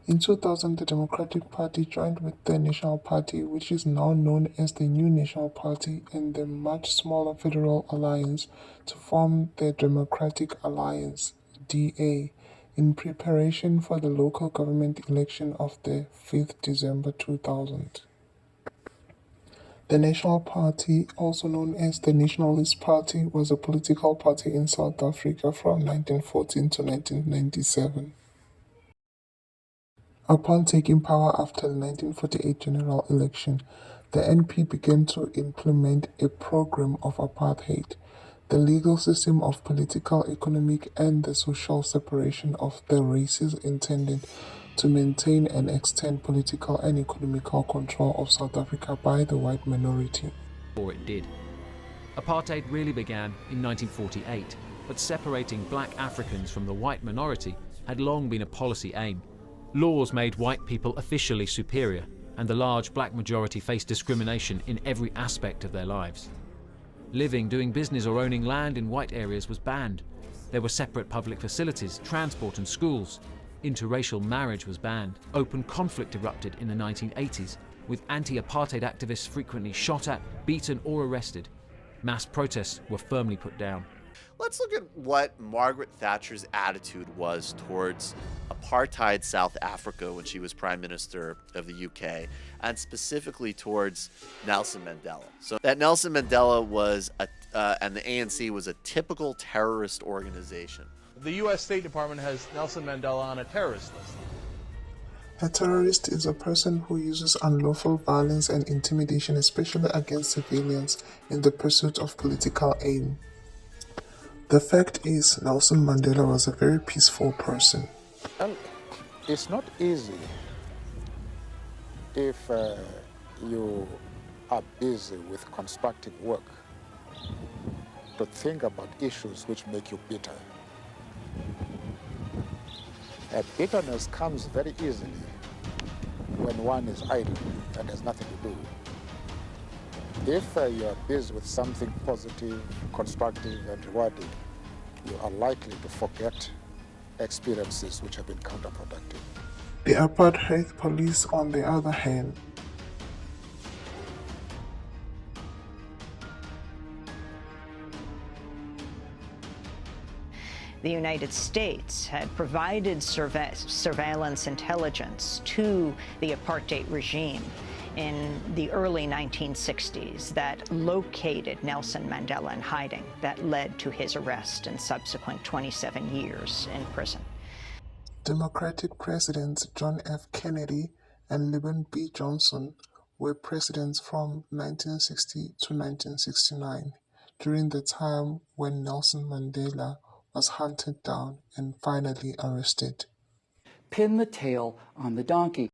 In 2000, the Democratic Party joined with the National Party, which is now known as the New National Party, and the much smaller Federal Alliance to form the Democratic Alliance (DA) in preparation for the local government election of the 5th December 2000. The National Party, also known as the Nationalist Party, was a political party in South Africa from 1914 to 1997. Upon taking power after the 1948 general election, the NP began to implement a program of apartheid, the legal system of political, economic, and the social separation of the races intended to maintain and extend political and economical control of South Africa by the white minority. Or it did. Apartheid really began in 1948, but separating black Africans from the white minority had long been a policy aim. Laws made white people officially superior, and the large black majority faced discrimination in every aspect of their lives. Living, doing business, or owning land in white areas was banned. There were separate public facilities, transport and schools. Interracial marriage was banned. Open conflict erupted in the 1980s, with anti-apartheid activists frequently shot at, beaten or arrested. Mass protests were firmly put down. Let's look at what Margaret Thatcher's attitude was towards apartheid South Africa when she was Prime Minister of the UK, and specifically towards Nelson Mandela. So that Nelson Mandela was, and the ANC was a typical terrorist organization. The U.S. State Department has Nelson Mandela on a terrorist list. A terrorist is a person who uses unlawful violence and intimidation, especially against civilians, in the pursuit of political aim. The fact is, Nelson Mandela was a very peaceful person. Well, it's not easy if you are busy with constructive work to think about issues which make you bitter. Bitterness comes very easily when one is idle and has nothing to do. If you are busy with something positive, constructive, and rewarding, you are likely to forget experiences which have been counterproductive. The apartheid police, on the other hand, the United States had provided surveillance intelligence to the apartheid regime in the early 1960s that located Nelson Mandela in hiding, that led to his arrest and subsequent 27 years in prison. Democratic presidents John F. Kennedy and Lyndon B. Johnson were presidents from 1960 to 1969, during the time when Nelson Mandela was hunted down and finally arrested. Pin the tail on the donkey.